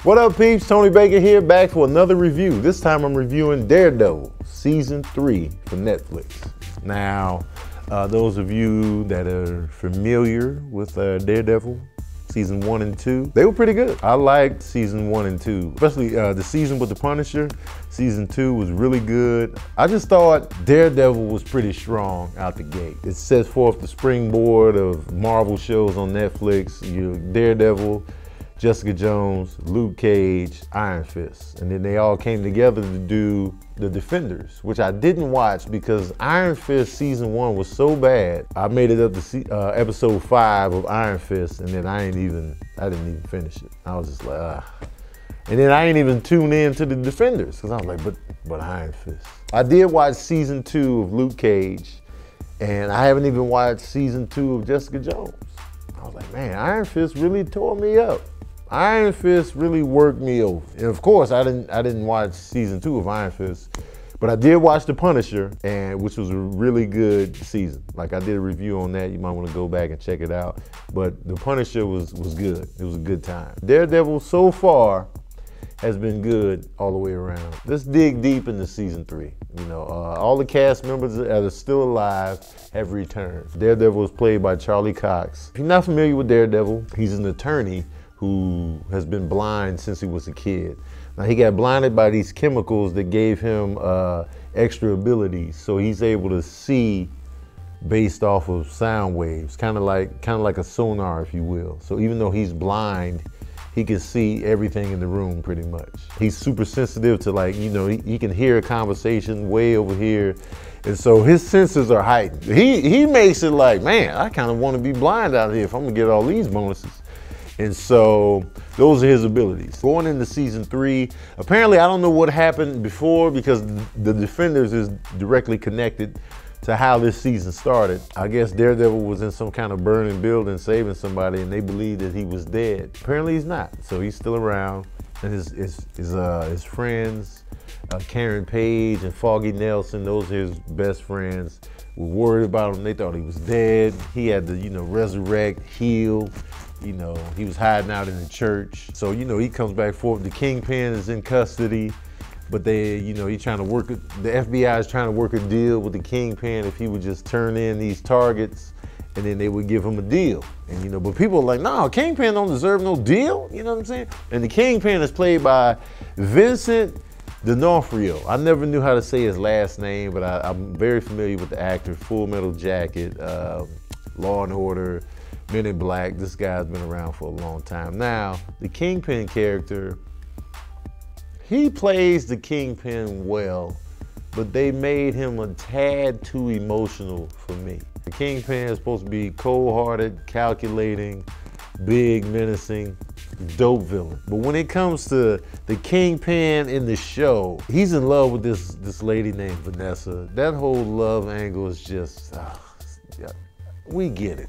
What up, peeps? Tony Baker here, back for another review. This time I'm reviewing Daredevil Season 3 for Netflix. Now, those of you that are familiar with Daredevil Season 1 and 2, they were pretty good. I liked Season 1 and 2, especially the season with the Punisher. Season 2 was really good. I just thought Daredevil was pretty strong out the gate. It sets forth the springboard of Marvel shows on Netflix. Daredevil, Jessica Jones, Luke Cage, Iron Fist. And then they all came together to do The Defenders, which I didn't watch because Iron Fist Season 1 was so bad. I made it up to episode 5 of Iron Fist, and then I didn't even finish it. I was just like, ah. And then I ain't even tune in to The Defenders, because I was like, but Iron Fist. I did watch Season 2 of Luke Cage, and I haven't even watched Season 2 of Jessica Jones. I was like, man, Iron Fist really tore me up. Iron Fist really worked me over. And of course, I didn't watch Season 2 of Iron Fist, but I did watch The Punisher, which was a really good season. Like, I did a review on that. You might want to go back and check it out. But The Punisher was good. It was a good time. Daredevil so far has been good all the way around. Let's dig deep into Season 3. You know, all the cast members that are still alive have returned. Daredevil was played by Charlie Cox. If you're not familiar with Daredevil, he's an attorney who has been blind since he was a kid. Now, he got blinded by these chemicals that gave him extra abilities, so he's able to see based off of sound waves, kind of like a sonar, if you will. So even though he's blind, he can see everything in the room pretty much. He's super sensitive to, like, you know, he can hear a conversation way over here, and so his senses are heightened. He makes it like, man, I kind of want to be blind out here if I'm gonna get all these bonuses. And so those are his abilities. Going into Season 3, apparently I don't know what happened before because The Defenders is directly connected to how this season started. I guess Daredevil was in some kind of burning building saving somebody, and they believed that he was dead. Apparently he's not, so he's still around. And his friends, Karen Page and Foggy Nelson, those are his best friends, were worried about him. They thought he was dead. He had to, you know, resurrect, heal. You know, he was hiding out in the church. So, you know, he comes back forth. The Kingpin is in custody, but they, you know, the FBI is trying to work a deal with the Kingpin if he would just turn in these targets, and then they would give him a deal. And, you know, but people are like, no, Kingpin don't deserve no deal. You know what I'm saying? And the Kingpin is played by Vincent D'Onofrio. I never knew how to say his last name, but I'm very familiar with the actor. Full Metal Jacket, Law and Order, Men in Black. This guy's been around for a long time. Now, the Kingpin character, he plays the Kingpin well, but they made him a tad too emotional for me. The Kingpin is supposed to be cold-hearted, calculating, big, menacing, dope villain. But when it comes to the Kingpin in the show, he's in love with this lady named Vanessa. That whole love angle is just, yeah, we get it.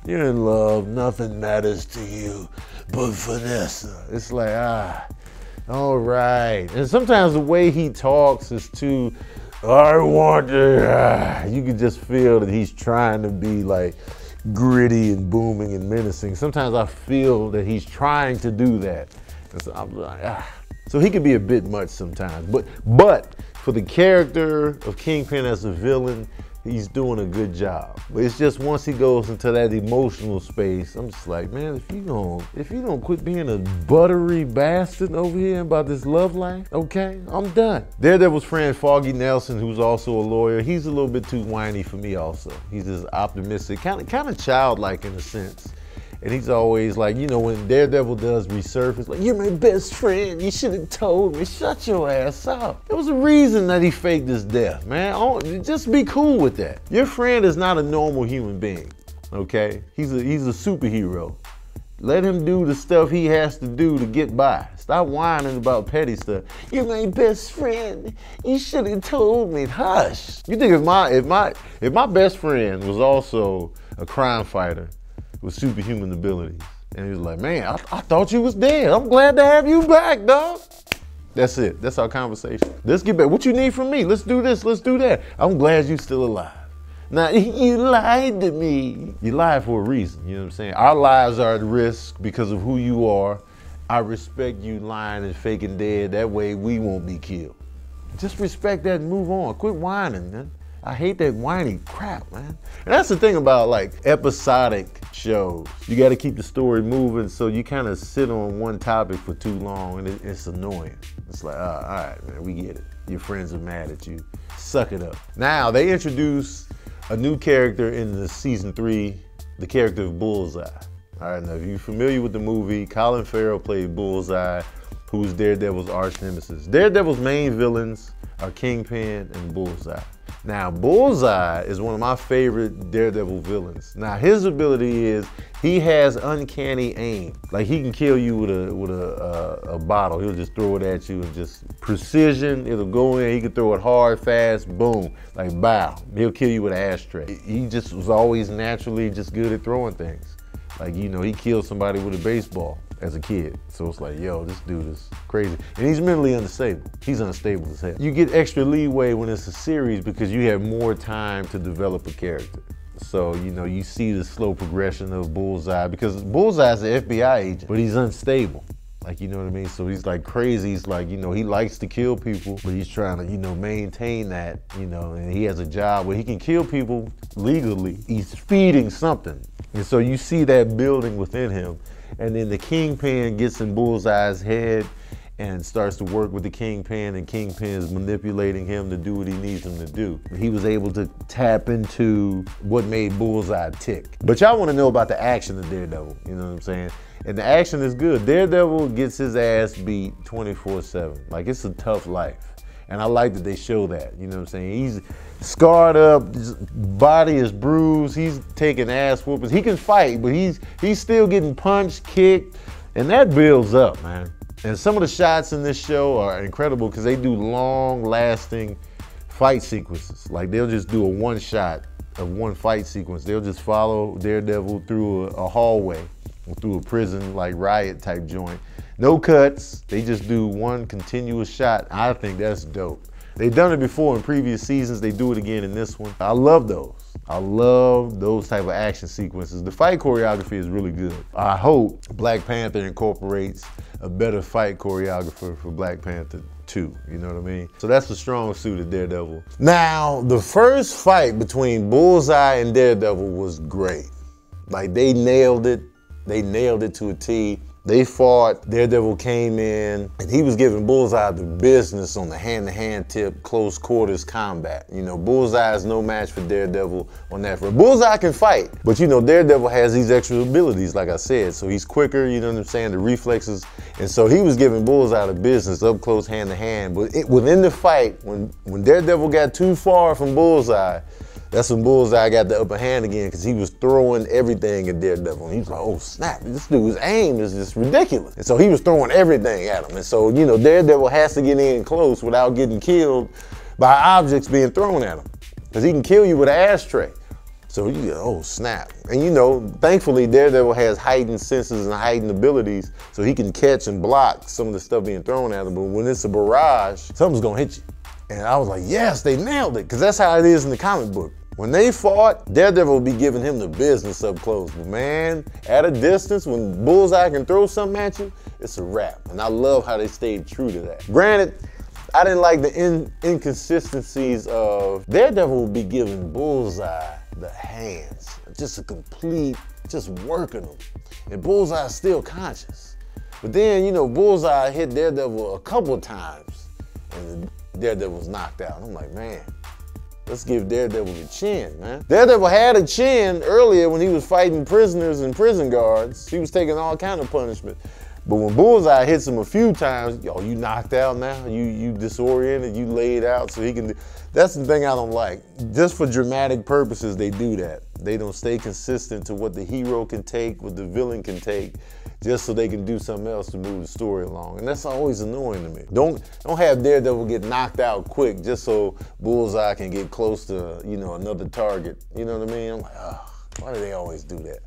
You're in love, nothing matters to you but Vanessa. It's like, all right. And sometimes the way he talks is too, I want to, you can just feel that he's trying to be like gritty and booming and menacing. Sometimes I feel that he's trying to do that. And so I'm like, So he can be a bit much sometimes. But for the character of Kingpin as a villain, he's doing a good job. But it's just once he goes into that emotional space, I'm just like, man, if you don't quit being a buttery bastard over here about this love life, okay, I'm done. Daredevil's friend Foggy Nelson, who's also a lawyer, he's a little bit too whiny for me also. He's just optimistic, kind of childlike in a sense. And he's always like, you know, when Daredevil does resurface, like, you're my best friend, you should have told me, shut your ass up. There was a reason that he faked his death, man. Just be cool with that. Your friend is not a normal human being, okay? He's a superhero. Let him do the stuff he has to do to get by. Stop whining about petty stuff. You're my best friend, you should have told me. Hush. You think if my best friend was also a crime fighter with superhuman abilities, and he was like, man, I thought you was dead. I'm glad to have you back, dog. That's it. That's our conversation. Let's get back. What you need from me? Let's do this. Let's do that. I'm glad you're still alive. Now, you lied to me. You lied for a reason, you know what I'm saying? Our lives are at risk because of who you are. I respect you lying and faking dead. That way we won't be killed. Just respect that and move on. Quit whining, man. I hate that whiny crap, man. And that's the thing about like episodic shows. You got to keep the story moving, so you kind of sit on one topic for too long, and it's annoying. It's like, all right, man, we get it. Your friends are mad at you. Suck it up. Now, they introduce a new character in the season 3, the character of Bullseye. All right, now if you're familiar with the movie, Colin Farrell played Bullseye, who's Daredevil's arch nemesis. Daredevil's main villains are Kingpin and Bullseye. Now, Bullseye is one of my favorite Daredevil villains. Now, his ability is he has uncanny aim. Like, he can kill you with a bottle. He'll just throw it at you and just precision. It'll go in. He can throw it hard, fast, boom, like bow. He'll kill you with an ashtray. He just was always naturally just good at throwing things. Like, you know, he killed somebody with a baseball as a kid. So it's like, yo, this dude is crazy. And he's mentally unstable. He's unstable as hell. You get extra leeway when it's a series because you have more time to develop a character. So, you know, you see the slow progression of Bullseye because Bullseye's an FBI agent, but he's unstable. Like, you know what I mean? So he's like crazy. He's like, you know, he likes to kill people, but he's trying to, you know, maintain that, you know, and he has a job where he can kill people legally. He's feeding something. And so you see that building within him. And then the Kingpin gets in Bullseye's head and starts to work with the Kingpin, and Kingpin is manipulating him to do what he needs him to do. He was able to tap into what made Bullseye tick. But y'all want to know about the action of Daredevil, you know what I'm saying? And the action is good. Daredevil gets his ass beat 24/7. Like, it's a tough life. And I like that they show that, you know what I'm saying? He's scarred up, his body is bruised, he's taking ass whoopings. He can fight, but he's still getting punched, kicked, and that builds up, man. And some of the shots in this show are incredible because they do long-lasting fight sequences. Like, they'll just do a one shot of one fight sequence. They'll just follow Daredevil through a hallway or through a prison, like riot type joint. No cuts, they just do one continuous shot. I think that's dope. They've done it before in previous seasons, they do it again in this one. I love those. I love those type of action sequences. The fight choreography is really good. I hope Black Panther incorporates a better fight choreographer for Black Panther 2, you know what I mean? So that's the strong suit of Daredevil. Now, the first fight between Bullseye and Daredevil was great. Like, they nailed it. They nailed it to a T. They fought, Daredevil came in, and he was giving Bullseye the business on the hand-to-hand tip, close quarters combat. You know, Bullseye is no match for Daredevil on that front. Bullseye can fight, but you know, Daredevil has these extra abilities, like I said. So he's quicker, you know what I'm saying, the reflexes. And so he was giving Bullseye the business up close, hand-to-hand. But within the fight, when Daredevil got too far from Bullseye, that's when Bullseye got the upper hand again because he was throwing everything at Daredevil. And he was like, oh snap, this dude's aim is just ridiculous. And so he was throwing everything at him. And so, you know, Daredevil has to get in close without getting killed by objects being thrown at him. Because he can kill you with an ashtray. So you go, oh snap. And you know, thankfully Daredevil has heightened senses and heightened abilities so he can catch and block some of the stuff being thrown at him. But when it's a barrage, something's gonna hit you. And I was like, yes, they nailed it. Because that's how it is in the comic book. When they fought, Daredevil would be giving him the business up close. But man, at a distance, when Bullseye can throw something at you, it's a wrap. And I love how they stayed true to that. Granted, I didn't like the inconsistencies of Daredevil would be giving Bullseye the hands. Just a complete, just working them. And Bullseye's still conscious. But then, you know, Bullseye hit Daredevil a couple of times and Daredevil's knocked out. I'm like, man, let's give Daredevil a chin, man. Daredevil had a chin earlier when he was fighting prisoners and prison guards. He was taking all kind of punishment. But when Bullseye hits him a few times, yo, you knocked out now, you disoriented, you laid out so he can, that's the thing I don't like. Just for dramatic purposes, they do that. They don't stay consistent to what the hero can take, what the villain can take, just so they can do something else to move the story along. And that's always annoying to me. Don't have Daredevil get knocked out quick just so Bullseye can get close to, you know, another target. You know what I mean? I'm like, oh, why do they always do that?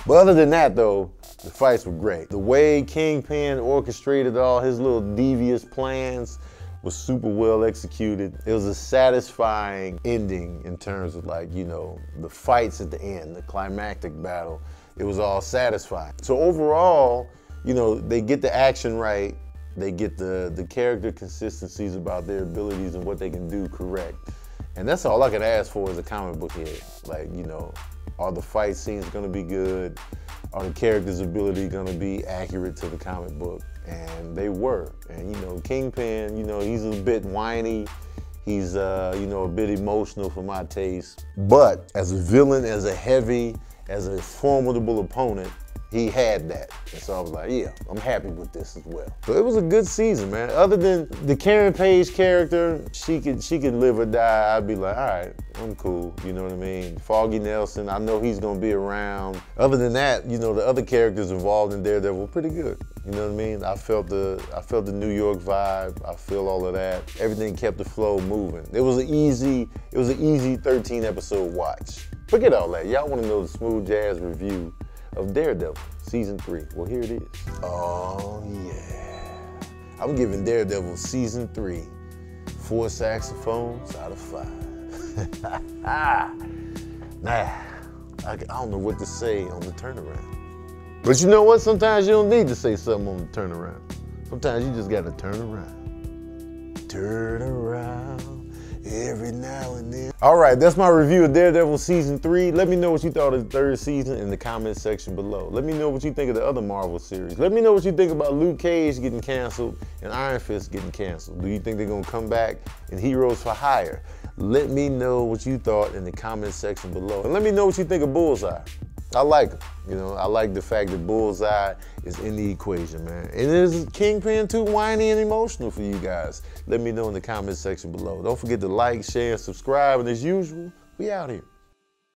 But other than that though, the fights were great. The way Kingpin orchestrated all his little devious plans was super well executed. It was a satisfying ending in terms of, like, you know, the fights at the end, the climactic battle. It was all satisfying. So overall, you know, they get the action right, they get the character consistencies about their abilities and what they can do correct. And that's all I can ask for as a comic book head. Like, you know, are the fight scenes gonna be good? Are the characters' ability gonna be accurate to the comic book? And they were. And, you know, Kingpin, you know, he's a bit whiny. He's, you know, a bit emotional for my taste. But as a villain, as a formidable opponent, he had that. And so I was like, yeah, I'm happy with this as well. So it was a good season, man. Other than the Karen Page character, she could live or die. I'd be like, all right, I'm cool. You know what I mean? Foggy Nelson, I know he's gonna be around. Other than that, you know, the other characters involved in Daredevil were pretty good. You know what I mean? I felt the New York vibe. I feel all of that. Everything kept the flow moving. It was an easy 13 episode watch. Forget all that. Y'all wanna know the smooth jazz review of Daredevil, season 3. Well, here it is. Oh yeah. I'm giving Daredevil season 3 4 saxophones out of 5. Nah, I don't know what to say on the turnaround. But you know what? Sometimes you don't need to say something on the turnaround. Sometimes you just gotta turn around. Turn around every now and then. All right, that's my review of Daredevil season 3. Let me know what you thought of the 3rd season in the comment section below. Let me know what you think of the other Marvel series. Let me know what you think about Luke Cage getting canceled and Iron Fist getting canceled. Do you think they're gonna come back in Heroes for Hire? Let me know what you thought in the comment section below. And let me know what you think of Bullseye. I like him. You know, I like the fact that Bullseye is in the equation, man. And is Kingpin too whiny and emotional for you guys? Let me know in the comment section below. Don't forget to like, share, and subscribe. And as usual, we out here.